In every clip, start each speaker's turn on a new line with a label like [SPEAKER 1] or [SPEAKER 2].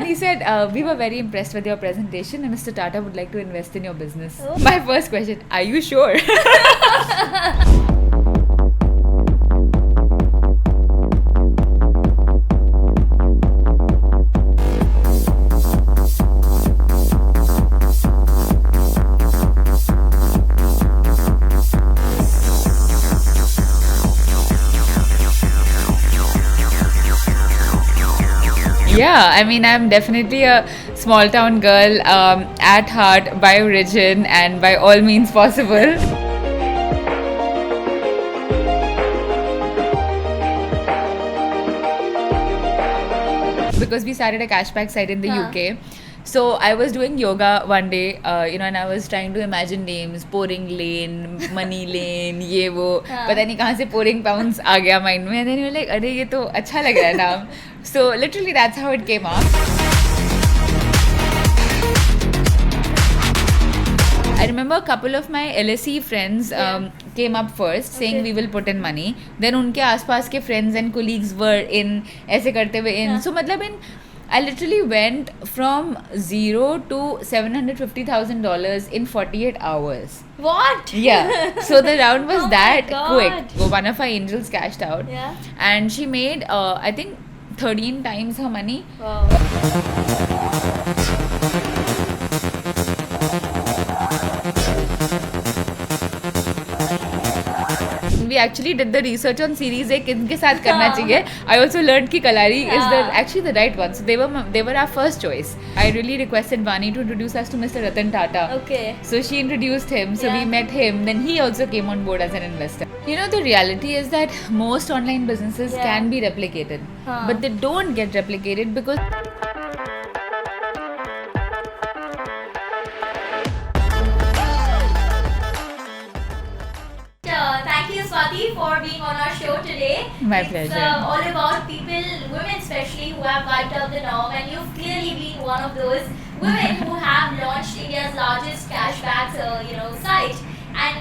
[SPEAKER 1] he said, we were very impressed with your presentation and Mr. Tata would like to invest in your business.
[SPEAKER 2] Oh.
[SPEAKER 1] My first question, are you sure? Yeah, I mean, I'm definitely a small town girl at heart, by origin, and by all means possible. Because we started a cashback site in the UK. So I was doing yoga one day, and I was trying to imagine names, pouring lane, money lane, ये वो. पता नहीं कहाँ से pouring pounds आ गया mind में. And then you were like, अरे ये तो अच्छा लग रहा है नाम. So literally that's how it came up. I remember a couple of my LSE friends came up first saying we will put in money. Then उनके आसपास के friends and colleagues were in, ऐसे करते हुए in. So मतलब I literally went from zero to $750,000 in 48 hours.
[SPEAKER 2] What?
[SPEAKER 1] Yeah. So the round was
[SPEAKER 2] Oh my
[SPEAKER 1] that
[SPEAKER 2] God.
[SPEAKER 1] quick. One of our angels cashed out.
[SPEAKER 2] Yeah.
[SPEAKER 1] And she made, I think, 13 times her money.
[SPEAKER 2] Wow.
[SPEAKER 1] We actually did the research on series A किनके साथ करना चाहिए. I also learned कि Kalari is actually the right one. So they were our first choice. I really requested Vani to introduce us to Mr. Ratan Tata.
[SPEAKER 2] Okay.
[SPEAKER 1] So she introduced him. So we met him. Then he also came on board as an investor. You know, the reality is that most online businesses can be replicated, but they don't get replicated because
[SPEAKER 2] Thank you, Swati, for being on our show today.
[SPEAKER 1] My
[SPEAKER 2] It's
[SPEAKER 1] pleasure.
[SPEAKER 2] all about people, women especially, who have wiped out the norm, and you've clearly been one of those women who have launched India's largest cashback, site. And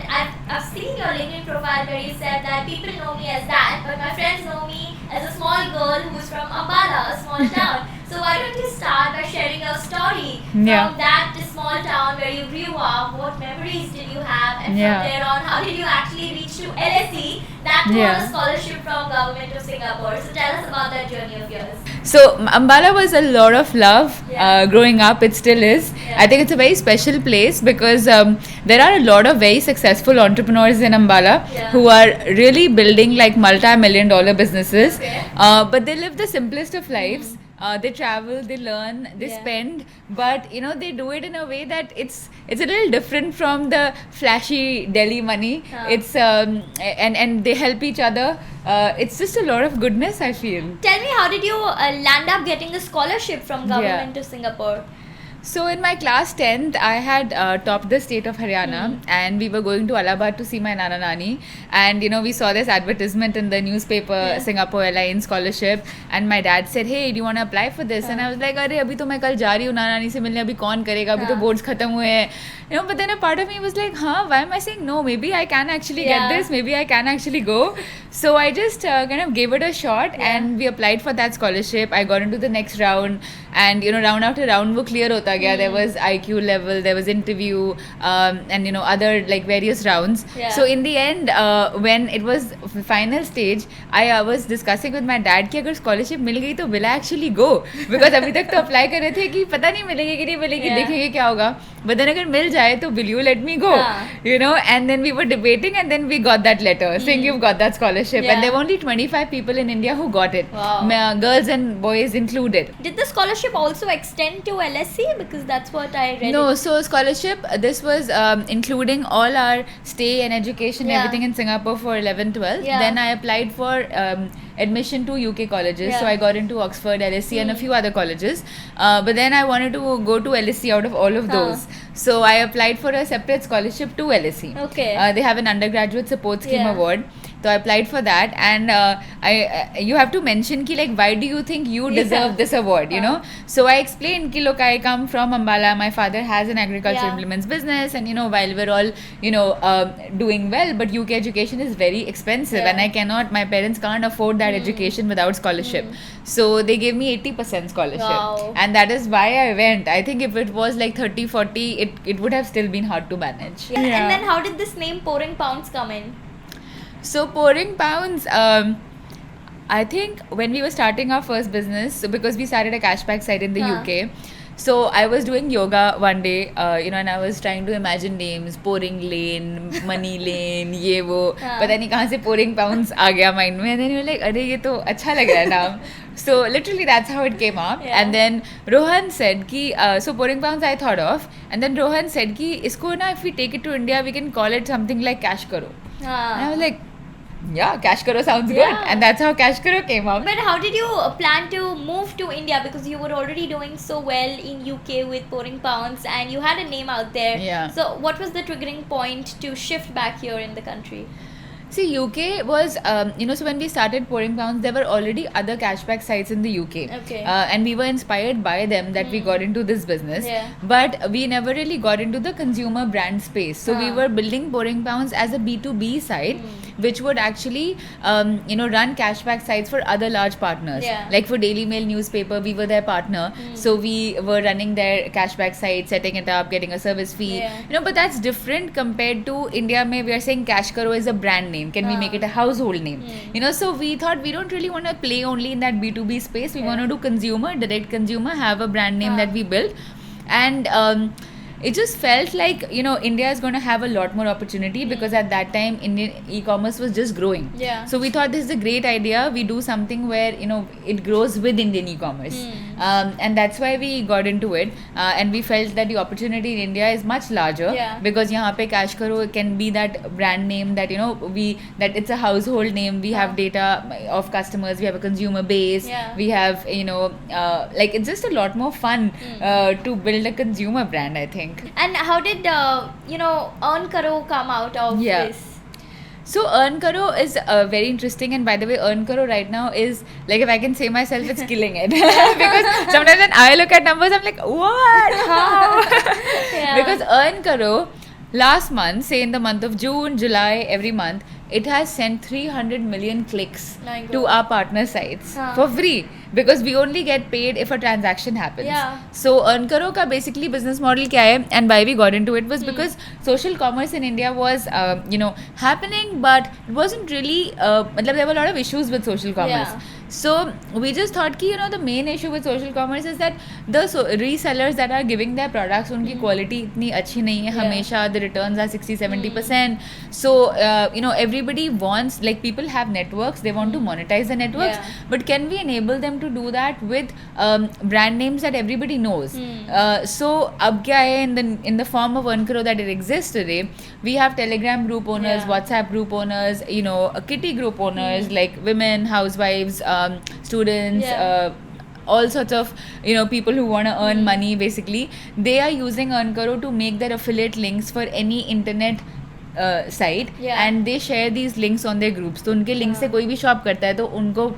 [SPEAKER 2] I've seen your LinkedIn profile where you said that people know me as that, but my friends know me as a small girl who's from Ambala, a small town. So why don't you start by sharing your story from that small town where you grew up? What memories did you have? And from there on, how did you actually reach to LSE? That was a scholarship from Government of Singapore. So tell us about that journey of yours.
[SPEAKER 1] So Ambala was a lot of love growing up. It still is. I think it's a very special place because there are a lot of very successful entrepreneurs in Ambala who are really building like multi-million-dollar businesses. But they live the simplest of lives. They travel, they learn, they spend, but they do it in a way that it's a little different from the flashy Delhi money. It's and they help each other. It's just a lot of goodness, I feel.
[SPEAKER 2] Tell me, how did you land up getting the scholarship from Government of Singapore?
[SPEAKER 1] So in my class 10th, I had topped the state of Haryana and we were going to Allahabad to see my Nana Nani, and we saw this advertisement in the newspaper, Singapore Airlines scholarship, and my dad said, hey, do you want to apply for this? And I was like, अरे अभी तो मैं कल जा रही हूँ नाना नानी से मिलने, अभी कौन करेगा, अभी तो boards खत्म हुए हैं. But then a part of me was like, why am I saying no? Maybe I can actually get this, maybe I can actually go. So I just kind of gave it a shot and we applied for that scholarship. I got into the next round and round after round वो clear होता गया. There was IQ level, there was interview, and other like various rounds. So in the end, when it was final stage, I was discussing with my dad कि अगर scholarship मिल गई तो will I actually go? Because अभी तक तो apply कर रहे थे कि पता नहीं मिलेगी कि नहीं मिलेगी, देखेंगे क्या होगा. But then अगर मिल जाए तो will you let me go? And then we were debating and then we got that letter saying you've got that scholarship. And there were only 25 people in India who got it.
[SPEAKER 2] Wow.
[SPEAKER 1] Girls and boys included.
[SPEAKER 2] Did the scholarship also extend to LSE? Because that's what I read.
[SPEAKER 1] No, so scholarship, this was including all our stay and education, everything in Singapore for 11-12. Then I applied for admission to UK colleges. So I got into Oxford, LSE and a few other colleges. But then I wanted to go to LSE out of all of those. So I applied for a separate scholarship to LSE.
[SPEAKER 2] Okay.
[SPEAKER 1] They have an undergraduate support scheme award. So I applied for that, and you have to mention ki like, why do you think you deserve this award, you know? So I explained ki look, I come from Ambala, my father has an agriculture implements business, and you know, while we're all, you know, doing well, but UK education is very expensive, and my parents can't afford that education without scholarship. So they gave me 80% scholarship, and that is why I went. I think if it was like 30-40, it would have still been hard to manage.
[SPEAKER 2] And then how did this name Pouring Pounds come in?
[SPEAKER 1] So Pouring Pounds, I think when we were starting our first business, so because we started a cashback site in the UK, so I was doing yoga one day, you know, and I was trying to imagine names, Pouring Lane, Money Lane, ये वो, पता नहीं कहाँ से Pouring Pounds आ गया mind में, and then you were like, अरे ये तो अच्छा लग रहा है नाम. So literally that's how it came up. And then Rohan said ki, so Pouring Pounds I thought of, and then Rohan said ki, isko na, if we take it to India, we can call it something like CashKaro. And I was like, yeah, CashKaro sounds good, and that's how CashKaro came up.
[SPEAKER 2] But how did you plan to move to India, because you were already doing so well in UK with Pouring Pounds and you had a name out there? So what was the triggering point to shift back here in the country?
[SPEAKER 1] See, UK was, you know, so when we started Pouring Pounds, there were already other cashback sites in the UK. And we were inspired by them that we got into this business. But we never really got into the consumer brand space. So we were building Pouring Pounds as a B2B site, which would actually, you know, run cashback sites for other large partners. Like for Daily Mail newspaper, we were their partner. So we were running their cashback site, setting it up, getting a service fee. You know, but that's different compared to India. Mein we are saying CashKaro is a brand name. Can we make it a household name? You know, so we thought we don't really want to play only in that B2B space. We want to do consumer, direct consumer, have a brand name that we built. And it just felt like, you know, India is going to have a lot more opportunity, because at that time Indian e-commerce was just growing. So we thought this is a great idea. We do something where, you know, it grows with Indian e-commerce. And that's why we got into it. And we felt that the opportunity in India is much larger, because यहाँ पे CashKaro can be that brand name that, you know, that it's a household name. We have data of customers. We have a consumer base. We have, you know, like it's just a lot more fun to build a consumer brand, I think.
[SPEAKER 2] And how did you know, EarnKaro come out of this?
[SPEAKER 1] So EarnKaro is very interesting, and by the way, EarnKaro right now is, like, if I can say myself, it's killing it. Because sometimes when I look at numbers, I'm like, what? How? Because EarnKaro last month, say in the month of June, July, every month, it has sent 300 million clicks to our partner sites for free, because we only get paid if a transaction happens. So EarnKaro ka basically business model kya hai, and why we got into it was because social commerce in India was you know, happening, but it wasn't really there were a lot of issues with social commerce. So we just thought ki, you know, the main issue with social commerce is that the resellers that are giving their products, unki quality itni achhi nahi hai hamesha. The returns are 60-70%. So you know, everybody wants, like, people have networks, they want to monetize the networks, but can we enable them to do that with brand names that everybody knows? So ab kya hai, in the form of EarnKaro that it exists today, we have Telegram group owners, WhatsApp group owners, you know, kitty group owners, like women, housewives, students, all sorts of, you know, people who want to earn money. Basically, they are using EarnKaro to make their affiliate links for any internet site, and they share these links on their groups. तो उनके link से कोई भी shop करता है तो उनको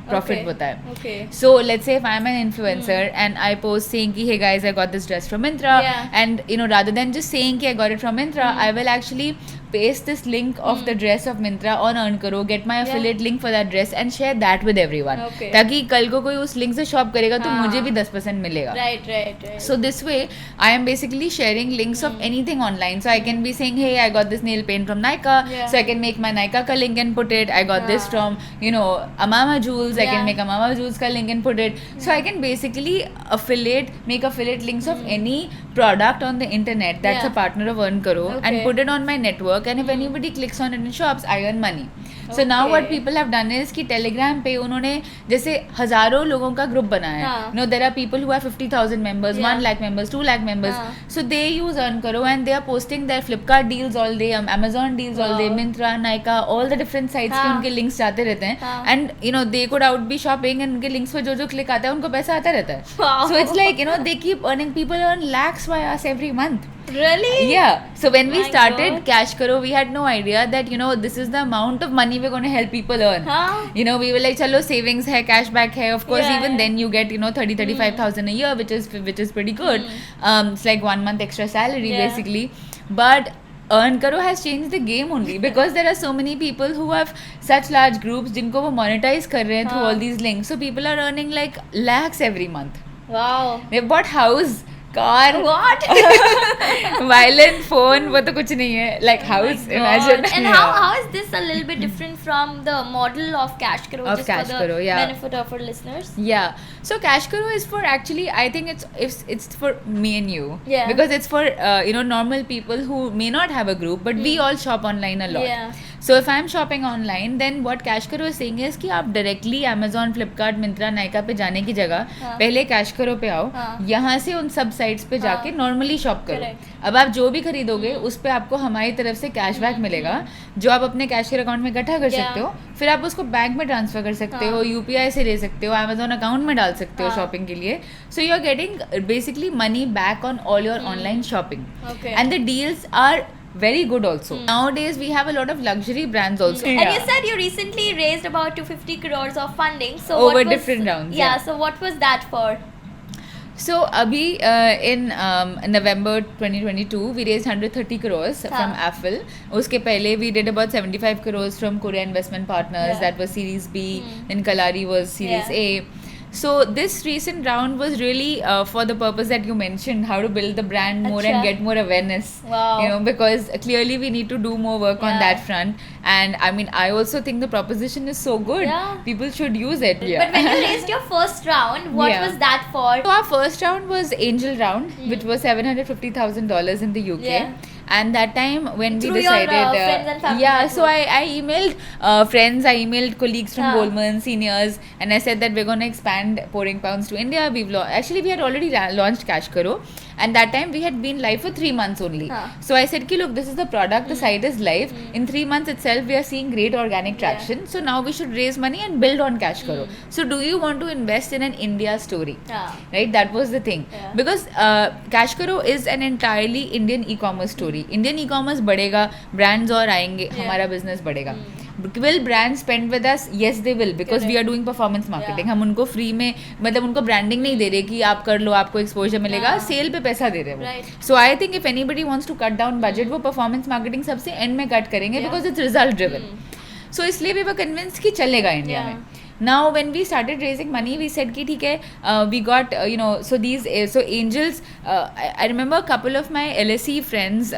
[SPEAKER 1] profit होता है. So let's say if I'm an influencer and I post saying ki, hey guys, I got this dress from Myntra, and you know, rather than just saying ki I got it from Myntra, I will actually paste this link of the dress of Myntra on EarnKaro, get my affiliate link for that dress, and share that with everyone. ताकि कल को कोई उस link से shop करेगा तो मुझे भी 10% मिलेगा.
[SPEAKER 2] Right.
[SPEAKER 1] So this way, I am basically sharing links of anything online. So I can be saying, hey, I got this nail paint from Nykaa, so I can make my Nykaa ka link and put it. I got this from, you know, Amama Jewels. I can make Amama Jewels ka link and put it. So I can basically make affiliate links of any product on the internet that's a partner of EarnKaro, and put it on my network. And if anybody clicks on it in shops, I earn money. So now what people have done is कि Telegram पे उन्होंने जैसे हजारों लोगों का group बनाया है. You know, there are people who have 50,000 members, 1 lakh members, 2 lakh members. So they use EarnKaro and they are posting their Flipkart deals all day, Amazon deals all day, Myntra, Nykaa, all the different sites के उनके links जाते रहते हैं. And you know, they could out be shopping and उनके links पे जो click आता है उनको पैसा आता रहता है. So it's like, you know, they keep earning. People earn lakhs by us every month.
[SPEAKER 2] Really?
[SPEAKER 1] Yeah. So when we
[SPEAKER 2] My
[SPEAKER 1] started
[SPEAKER 2] God.
[SPEAKER 1] CashKaro, we had no idea that this is the amount of money we're going to help people earn.
[SPEAKER 2] Huh?
[SPEAKER 1] We were like, chalo, savings hai, cashback hai. Of course,
[SPEAKER 2] Yeah,
[SPEAKER 1] even
[SPEAKER 2] yeah.
[SPEAKER 1] then you get 35,000 a year, which is pretty good. It's like 1 month extra salary
[SPEAKER 2] Yeah.
[SPEAKER 1] basically. But EarnKaro has changed the game only because there are so many people who have such large groups जिनको वो monetize कर रहे हैं through
[SPEAKER 2] हाँ.
[SPEAKER 1] all these links. So people are earning like lakhs every month.
[SPEAKER 2] Wow.
[SPEAKER 1] They've bought house, car,
[SPEAKER 2] What?
[SPEAKER 1] violent phone, वो तो कुछ नहीं है. Like
[SPEAKER 2] Oh my
[SPEAKER 1] house,
[SPEAKER 2] God.
[SPEAKER 1] imagine.
[SPEAKER 2] And
[SPEAKER 1] Yeah.
[SPEAKER 2] how is this a little bit different from the model of CashKaro,
[SPEAKER 1] Of
[SPEAKER 2] just for the
[SPEAKER 1] CashKaro, yeah.
[SPEAKER 2] benefit of our listeners?
[SPEAKER 1] Yeah. So CashKaro is for actually, I think it's for me and you.
[SPEAKER 2] Yeah.
[SPEAKER 1] Because it's for normal people who may not have a group, but we all shop online a lot.
[SPEAKER 2] Yeah.
[SPEAKER 1] So if I'm shopping online, then what CashKaro is saying is कि आप directly Amazon, Flipkart, Myntra, Nykaa पे जाने की जगह
[SPEAKER 2] हाँ.
[SPEAKER 1] पहले CashKaro पे आओ,
[SPEAKER 2] हाँ.
[SPEAKER 1] यहाँ से उन सब साइट्स पे जाके
[SPEAKER 2] हाँ.
[SPEAKER 1] नॉर्मली शॉप करो.
[SPEAKER 2] Correct.
[SPEAKER 1] अब आप जो भी खरीदोगे उस पे आपको हमारी तरफ से कैशबैक मिलेगा जो आप अपने कैशकर अकाउंट में इकट्ठा कर
[SPEAKER 2] Yeah.
[SPEAKER 1] सकते हो. फिर आप उसको बैंक में ट्रांसफर कर सकते
[SPEAKER 2] हाँ.
[SPEAKER 1] हो, यूपीआई से ले सकते हो, अमेजोन अकाउंट में डाल सकते हो
[SPEAKER 2] हाँ.
[SPEAKER 1] शॉपिंग के लिए. So you are getting basically money back on all your online shopping.
[SPEAKER 2] Okay.
[SPEAKER 1] And the deals are very good also. Nowadays we have a lot of luxury brands also.
[SPEAKER 2] And you said you recently raised about 250 crores of funding. So
[SPEAKER 1] Over
[SPEAKER 2] what was,
[SPEAKER 1] different rounds,
[SPEAKER 2] Yeah,
[SPEAKER 1] yeah.
[SPEAKER 2] so what was that for?
[SPEAKER 1] So abhi in November 2022 we raised 130 crores from Affle. Uske pehle we did about 75 crores from Korea Investment Partners.
[SPEAKER 2] Yeah.
[SPEAKER 1] That was Series B. Then Kalari was Series
[SPEAKER 2] Yeah.
[SPEAKER 1] A. So this recent round was really for the purpose that you mentioned, how to build the brand more and
[SPEAKER 2] Acha.
[SPEAKER 1] get more awareness.
[SPEAKER 2] Wow.
[SPEAKER 1] Because clearly we need to do more work on
[SPEAKER 2] Yeah.
[SPEAKER 1] that front. And I mean, I also think the proposition is so good.
[SPEAKER 2] Yeah.
[SPEAKER 1] People should use it.
[SPEAKER 2] But when you raised your first round, what
[SPEAKER 1] Yeah.
[SPEAKER 2] was that for?
[SPEAKER 1] So our first round was angel round, which was $750,000 in the UK.
[SPEAKER 2] Yeah.
[SPEAKER 1] And that time when
[SPEAKER 2] Through
[SPEAKER 1] we
[SPEAKER 2] your,
[SPEAKER 1] decided,
[SPEAKER 2] friends and family
[SPEAKER 1] yeah, so
[SPEAKER 2] network.
[SPEAKER 1] I emailed friends, I emailed colleagues from
[SPEAKER 2] Ah.
[SPEAKER 1] Goldman, seniors, and I said that we're going to expand pouring pounds to India. Actually we had already launched CashKaro, and that time we had been live for 3 months only.
[SPEAKER 2] Ah.
[SPEAKER 1] So I said, look, this is the product, the site is live. In 3 months itself, we are seeing great organic traction. So now we should raise money and build on CashKaro. So do you want to invest in an India story?
[SPEAKER 2] Ah.
[SPEAKER 1] Right, that was the thing.
[SPEAKER 2] Yeah.
[SPEAKER 1] Because CashKaro is an entirely Indian e-commerce story. Indian e-commerce बढ़ेगा, brands और आएंगे, हमारा business बढ़ेगा. Will brands spend with us? Yes, they will, because we are doing performance marketing.
[SPEAKER 2] Yeah.
[SPEAKER 1] हम उनको free में, मतलब उनको branding नहीं दे रहे कि आप कर लो, आपको exposure मिलेगा,
[SPEAKER 2] Yeah.
[SPEAKER 1] sale पे पैसा दे रहे हैं वो.
[SPEAKER 2] Right.
[SPEAKER 1] So I think if anybody wants to cut down budget, वो performance marketing सबसे end में cut करेंगे,
[SPEAKER 2] Yeah.
[SPEAKER 1] because it's result driven. So इसलिए we were convinced कि चलेगा इंडिया
[SPEAKER 2] Yeah.
[SPEAKER 1] में. Now when we started raising money, we said कि ठीक है, we got so angels. I remember a couple of my LSE friends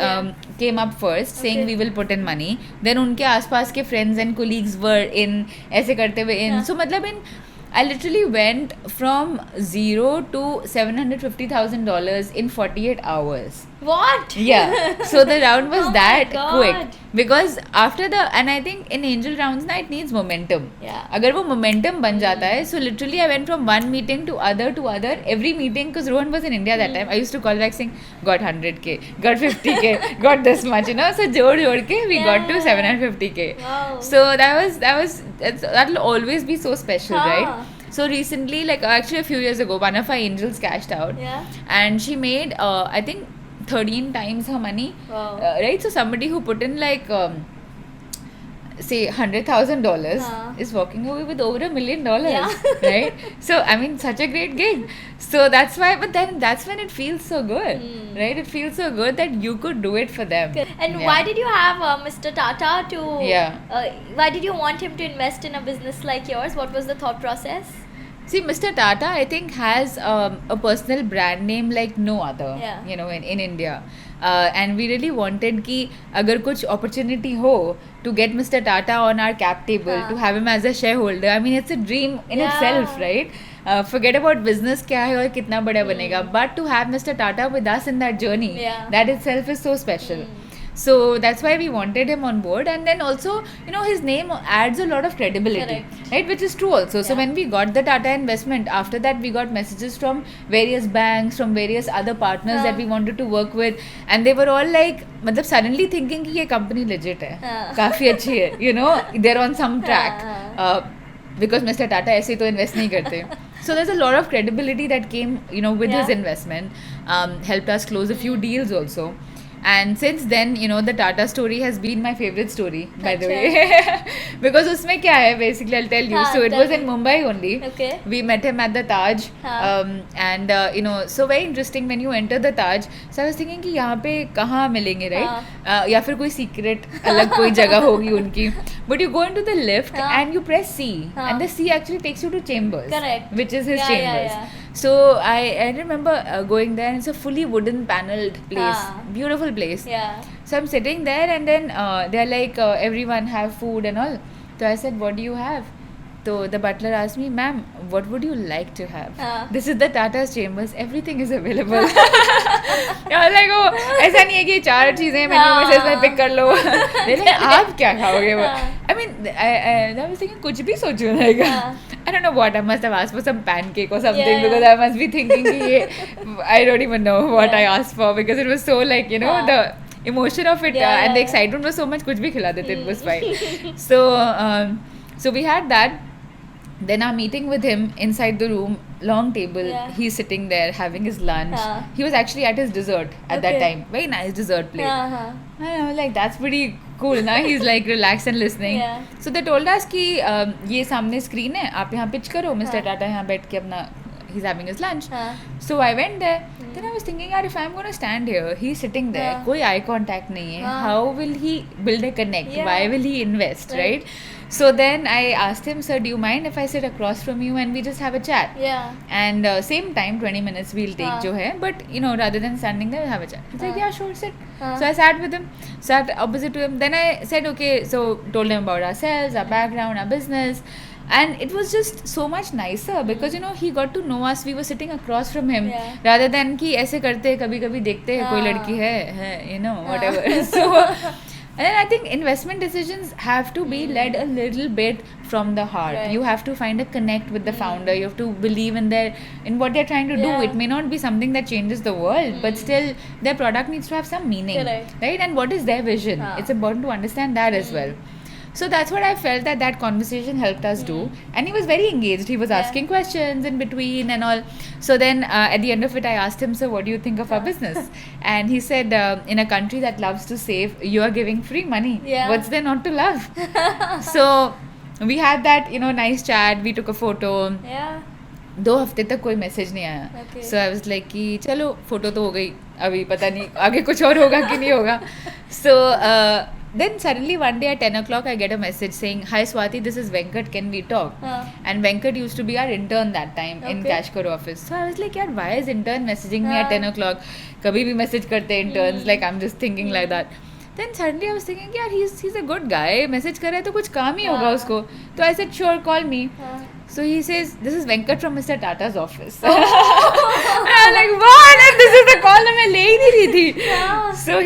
[SPEAKER 1] came up first saying we will put in money. Then उनके आसपास के friends and colleagues were in, ऐसे करते हुए in. So मतलब I literally went from zero to $750,000 in 48 hours.
[SPEAKER 2] What?
[SPEAKER 1] Yeah. So the round was
[SPEAKER 2] Oh my
[SPEAKER 1] that
[SPEAKER 2] God.
[SPEAKER 1] quick. Because after and I think in angel rounds na it needs momentum.
[SPEAKER 2] Yeah.
[SPEAKER 1] अगर वो momentum बन जाता है, so literally I went from one meeting to other every meeting, because Rohan was in India that time. I used to call back saying, got 100k, got 50k, got this much, So जोड़ के we got to 750k.
[SPEAKER 2] Wow.
[SPEAKER 1] So that'll always be so special,
[SPEAKER 2] Huh.
[SPEAKER 1] right? So recently, like actually a few years ago, one of our angels cashed out,
[SPEAKER 2] Yeah.
[SPEAKER 1] and she made I think 13 times her money.
[SPEAKER 2] Wow.
[SPEAKER 1] Right? So somebody who put in like say $100,000
[SPEAKER 2] Huh.
[SPEAKER 1] is walking away with over $1 million.
[SPEAKER 2] Yeah.
[SPEAKER 1] Right? So I mean, such a great gig. So that's why, but then that's when it feels so good, right? It feels so good that you could do it for them.
[SPEAKER 2] And
[SPEAKER 1] Yeah.
[SPEAKER 2] why did you have Mr. Tata to?
[SPEAKER 1] Yeah.
[SPEAKER 2] Why did you want him to invest in a business like yours? What was the thought process?
[SPEAKER 1] See, Mr. Tata, I think, has a personal brand name like no other,
[SPEAKER 2] Yeah.
[SPEAKER 1] in India. And we really wanted कि अगर कुछ opportunity हो to get Mr. Tata on our cap table,
[SPEAKER 2] हाँ.
[SPEAKER 1] to have him as a shareholder. I mean, it's a dream in
[SPEAKER 2] Yeah.
[SPEAKER 1] itself, right? Forget about business क्या है और कितना बड़ा बनेगा. But to have Mr. Tata with us in that journey,
[SPEAKER 2] Yeah.
[SPEAKER 1] that itself is so special. So that's why we wanted him on board, and then also his name adds a lot of credibility.
[SPEAKER 2] Correct.
[SPEAKER 1] Right, which is true also. So
[SPEAKER 2] Yeah.
[SPEAKER 1] when we got the Tata investment, after that we got messages from various banks, from various other partners that we wanted to work with, and they were all like, मतलब suddenly thinking कि ये company legit है, काफी अच्छी है, they're on some track.
[SPEAKER 2] हाँ.
[SPEAKER 1] Because Mr. Tata ऐसे तो invest नहीं करते. So there's a lot of credibility that came, with his
[SPEAKER 2] Yeah.
[SPEAKER 1] investment, helped us close a few deals also. And since then, the Tata story has been my favorite story, by the way. Because usme kya hai, basically, I'll tell you.
[SPEAKER 2] Haan,
[SPEAKER 1] So it
[SPEAKER 2] tell
[SPEAKER 1] was
[SPEAKER 2] me.
[SPEAKER 1] in Mumbai only.
[SPEAKER 2] Okay.
[SPEAKER 1] We met him at the Taj.
[SPEAKER 2] Haan.
[SPEAKER 1] And, so very interesting when you enter the Taj. So I was thinking कि यहाँ पे कहाँ मिलेंगे, right? या फिर कोई secret अलग कोई जगह होगी उनकी. But you go into the lift and you press C. And the C actually takes you to chambers.
[SPEAKER 2] Correct.
[SPEAKER 1] Which is his
[SPEAKER 2] Yeah,
[SPEAKER 1] chambers.
[SPEAKER 2] yeah.
[SPEAKER 1] So I remember going there, and it's a fully wooden panelled place. Beautiful place.
[SPEAKER 2] Yeah.
[SPEAKER 1] So I'm sitting there, and then they're like, everyone have food and all. So I said, what do you have? So the butler asked me, ma'am, what would you like to have? This is the Tata's chambers. Everything is available. I was like, oh, ऐसा नहीं है कि 4 चीजें menu में से इसमें pick कर लो. They're like, आप क्या खाओगे? I mean, I was thinking कुछ भी सोचो रहेगा. I don't know what. I must have asked for some pancake or something, because I must be thinking कि I don't even know what I asked for, because it was so like, the emotion of it and the excitement was so much. कुछ भी खिला देते, it was fine. So we had that. Then our meeting with him inside the room, long table, he's sitting there having his lunch. He was actually at his dessert at that time. Very nice dessert plate. And I was like, that's pretty cool, na? He's like relaxed and listening. So they told us कि ये सामने screen है, आप यहाँ pitch करो, Mr. Tata यहाँ बैठ के अपना, he's having his lunch. So I went there. Then I was thinking, if I'm going to stand here, he's sitting there, कोई eye contact नहीं है. How will he build a connect? Why will he invest, right? So then I asked him, sir, do you mind if I sit across from you and we just have a chat? And same time, 20 minutes we'll take jo hai. But, rather than standing there, we'll have a chat. He's like, yeah, sure, sit. So I sat with him, sat opposite to him. Then I said, okay, so told him about ourselves, our background, our business. And it was just so much nicer because, he got to know us. We were sitting across from him rather than कि ऐसे करते कभी-कभी देखते हैं कोई लड़की है, whatever. So... And then I think investment decisions have to be led a little bit from the heart. Right. You have to find a connect with the founder. You have to believe in what they're trying to do. It may not be something that changes the world, but still their product needs to have some meaning. Correct. Right? And what is their vision? It's important to understand that as well. So that's what I felt that conversation helped us do. And he was very engaged. He was asking questions in between and all. So then at the end of it, I asked him, sir, what do you think of our business? And he said, in a country that loves to save, you are giving free money. What's there not to love? So we had that, nice chat. We took a photo. 2 हफ्ते तक कोई message नहीं आया. So I was like कि चलो photo तो हो गई, अभी पता नहीं आगे कुछ और होगा कि नहीं होगा. So then suddenly one day at 10 o'clock I get a message saying, hi Swati, this is Venkat, can we talk? And Venkat used to be our intern that time in CashKaro office. So I was like, yaar, why is intern messaging me at 10 o'clock? Kabhi bhi message karte interns, like I'm just thinking like that. Then suddenly I was thinking, yaar, he's a good guy, message कर रहा है तो कुछ काम ही होगा उसको. So I said, sure, call me. So he says, this is Venkat from Mr. Tata's office. And I'm like, what? And this is the call that मैं ले ही नहीं रही थी. So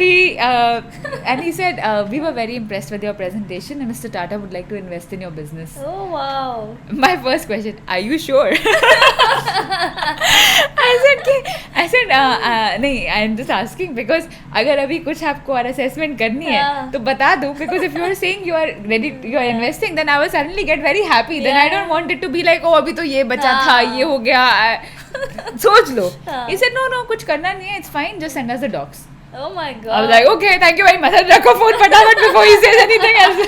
[SPEAKER 1] he said, we were very impressed with your presentation and Mr. Tata would like to invest in your business.
[SPEAKER 2] Oh, wow.
[SPEAKER 1] My first question, are you sure? I said, नहीं, I'm just asking because अगर अभी कुछ आपको और assessment करनी है तो बता दो, because if you are saying you are ready, you are investing, then I will suddenly get very happy. Then I don't want it to be like, oh अभी तो ये बचा था, ये हो गया. सोच लो. He said, no, कुछ करना नहीं है, it's fine, just send us the docs.
[SPEAKER 2] Oh my god.
[SPEAKER 1] I was like, okay, thank you very much. रखो phone फटाफट before he says anything else.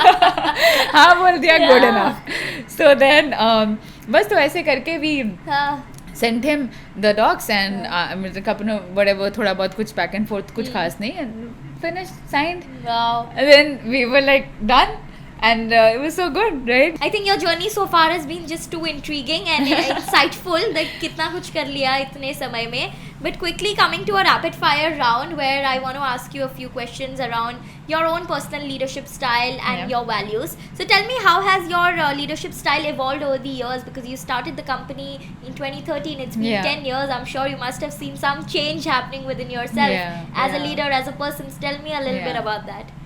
[SPEAKER 1] हाँ बोल दिया, good enough. So then बस तो ऐसे करके we sent him the docs and I mean, whatever, थोड़ा बहुत कुछ back and forth, कुछ खास नहीं, and finished, signed.
[SPEAKER 2] Wow.
[SPEAKER 1] And then we were like done. And it was so good, right?
[SPEAKER 2] I think your journey so far has been just too intriguing and insightful that कितना कुछ कर लिया इतने समय में. But quickly coming to a rapid fire round where I want to ask you a few questions around your own personal leadership style and your values. So tell me, how has your leadership style evolved over the years? Because you started the company in 2013. It's been 10 years. I'm sure you must have seen some change happening within yourself as a leader, as a person. So tell me a little bit about that.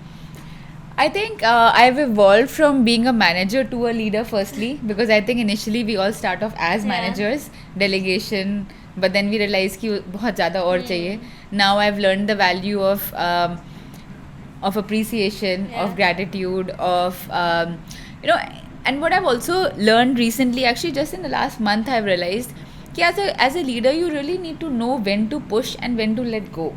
[SPEAKER 1] I think I've evolved from being a manager to a leader firstly, because I think initially we all start off as managers, delegation, but then we realize कि बहुत ज़्यादा और चाहिए. Now I've learned the value of appreciation, of gratitude, of And what I've also learned recently, actually just in the last month, I've realized that as a leader, you really need to know when to push and when to let go.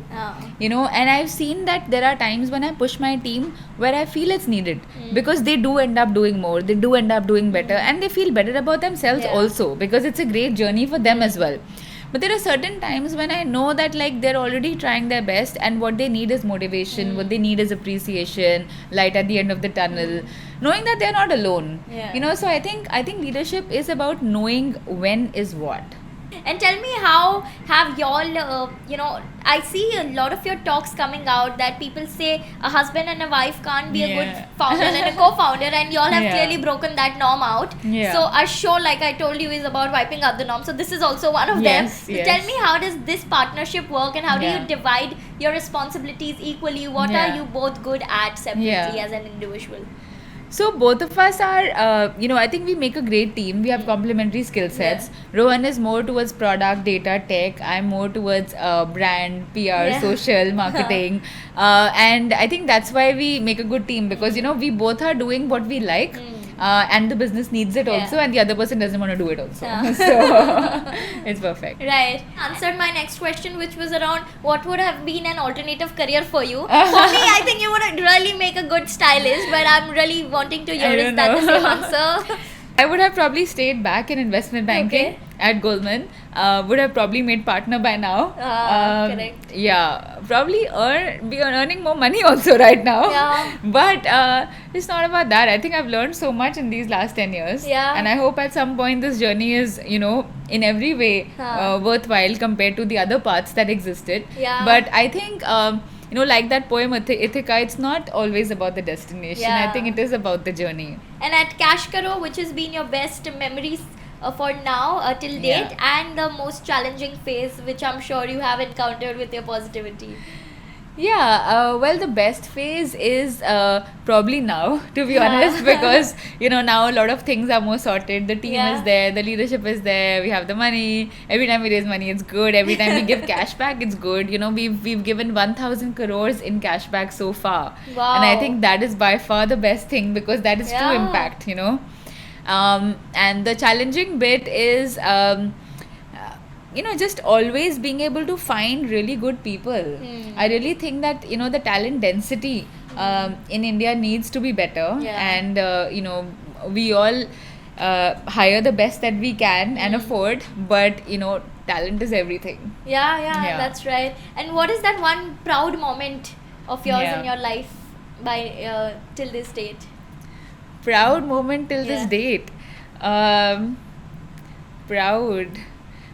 [SPEAKER 1] You know, and I've seen that there are times when I push my team where I feel it's needed, because they do end up doing more, they do end up doing better, and they feel better about themselves also, because it's a great journey for them as well. But there are certain times when I know that like they're already trying their best, and what they need is motivation, what they need is appreciation, light at the end of the tunnel, knowing that they're not alone. You know, so I think leadership is about knowing when is what.
[SPEAKER 2] And tell me, how have y'all, I see a lot of your talks coming out that people say a husband and a wife can't be a good founder and a co-founder, and y'all have clearly broken that norm out. So our show, like I told you, is about wiping out the norm. So this is also one of them. So tell me, how does this partnership work, and how do you divide your responsibilities equally? What are you both good at separately as an individual?
[SPEAKER 1] So both of us are, I think we make a great team. We have complementary skill sets. Rohan is more towards product, data, tech. I'm more towards brand, PR, social, marketing. And I think that's why we make a good team, because, we both are doing what we like. And the business needs it also, and the other person doesn't want to do it also. So it's perfect.
[SPEAKER 2] Right. Answered my next question, which was around what would have been an alternative career for you. For me, I think you would really make a good stylist, but I'm really wanting to hear, is that the same answer?
[SPEAKER 1] I would have probably stayed back in investment banking at Goldman. Would have probably made partner by now.
[SPEAKER 2] Correct.
[SPEAKER 1] Yeah, probably be earning more money also right now. But it's not about that. I think I've learned so much in these last 10 years. And I hope at some point this journey is, in every way worthwhile compared to the other paths that existed. But I think like that poem 𝒂𝒕𝒂𝒏, it's not always about the destination. I think it is about the journey.
[SPEAKER 2] And at CashKaro, which has been your best memories for now till date, and the most challenging phase, which I'm sure you have encountered with your positivity?
[SPEAKER 1] Well, the best phase is probably now, to be honest, because now a lot of things are more sorted. The team is there, the leadership is there, we have the money. Every time we raise money, it's good. Every time we give cash back, it's good. We've given 1,000 crores in cash back so far. And I think that is by far the best thing, because that is true impact. And the challenging bit is just always being able to find really good people. I really think that, the talent density in India needs to be better. And, we all hire the best that we can and afford, but, talent is everything.
[SPEAKER 2] Yeah, that's right. And what is that one proud moment of yours in your life by till this date?
[SPEAKER 1] Proud moment till this date? Proud.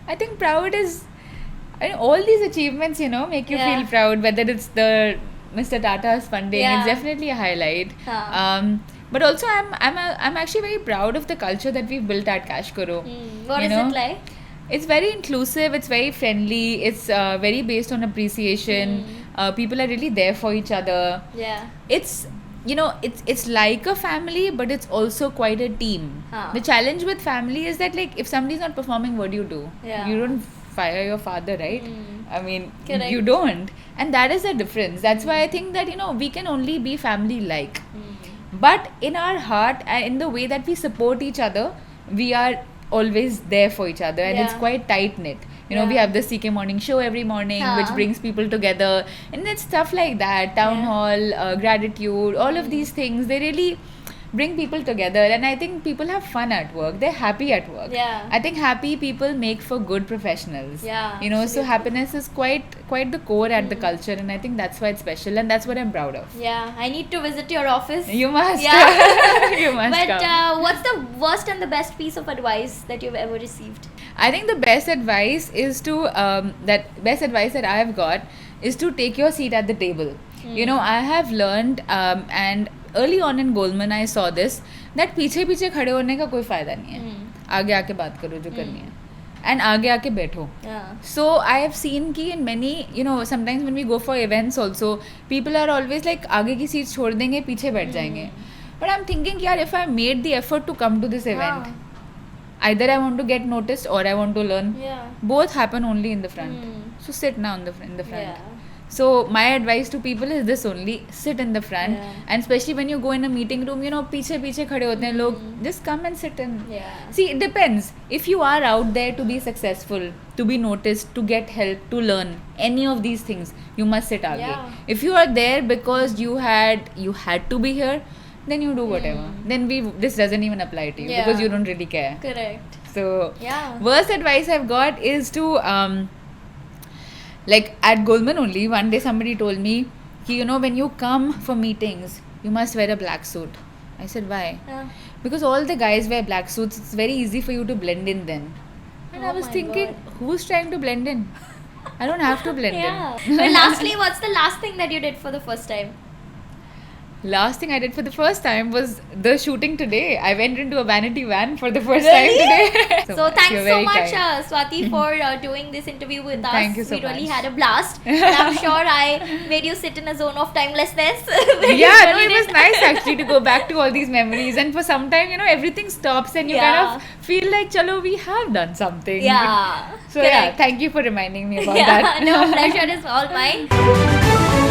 [SPEAKER 1] I think proud is, all these achievements, make you feel proud, whether it's the Mr. Tata's funding, it's definitely a highlight. But also I'm actually very proud of the culture that we've built at CashKaro.
[SPEAKER 2] What is it like?
[SPEAKER 1] It's very inclusive, it's very friendly, it's very based on appreciation. People are really there for each other. It's it's like a family, but it's also quite a team. The challenge with family is that, like, if somebody's not performing, what do? You don't fire your father, right? I mean, you don't. And that is the difference. That's why I think that, we can only be family-like. But in our heart, in the way that we support each other, we are always there for each other, and it's quite tight-knit. We have the CK morning show every morning, which brings people together, and it's stuff like that, town hall, gratitude, all of these things, they really bring people together. And I think people have fun at work, they're happy at work. I think happy people make for good professionals. So happiness is quite the core at the culture, and I think that's why it's special, and that's what I'm proud of.
[SPEAKER 2] I need to visit your office.
[SPEAKER 1] You must. You must.
[SPEAKER 2] But
[SPEAKER 1] come.
[SPEAKER 2] What's the worst and the best piece of advice that you've ever received?
[SPEAKER 1] I think the best advice is to that I have got is to take your seat at the table. I have learned and early on in Goldman I saw this, that पीछे खड़े होने का कोई फायदा नहीं है. आगे आके बात करो जो करनी है, and आगे आके बैठो. So I have seen कि in many, sometimes when we go for events also, people are always like आगे की सीट छोड़ देंगे, पीछे बैठ जाएंगे. But I'm thinking, यार, if I made the effort to come to this event, either I want to get noticed or I want to learn. Both happen only in the front. So sit now in the front. So my advice to people is this only: sit in the front, and especially when you go in a meeting room, पीछे पीछे खड़े होते हैं लोग, just come and sit in. See, it depends. If you are out there to be successful, to be noticed, to get help, to learn any of these things, you must sit आगे. If you are there because you had to be here, then you do whatever. Then this doesn't even apply to you because you don't really care.
[SPEAKER 2] Correct.
[SPEAKER 1] So worst advice I've got is to like at Goldman only, one day somebody told me, when you come for meetings, you must wear a black suit. I said, why? Because all the guys wear black suits. It's very easy for you to blend in then. And I was thinking, who's trying to blend in? I don't have to blend in.
[SPEAKER 2] Well, lastly, what's the last thing that you did for the first time?
[SPEAKER 1] Last thing I did for the first time was the shooting today. I went into a vanity van for the first time today.
[SPEAKER 2] So thanks so much, Swati, for doing this interview with us.
[SPEAKER 1] Thank you so much.
[SPEAKER 2] We really had a blast. And I'm sure I made you sit in a zone of timelessness.
[SPEAKER 1] It was nice actually to go back to all these memories. And for some time, everything stops and you kind of feel like, chalo, we have done something.
[SPEAKER 2] Yeah.
[SPEAKER 1] So thank you for reminding me about that.
[SPEAKER 2] No, pleasure is all mine.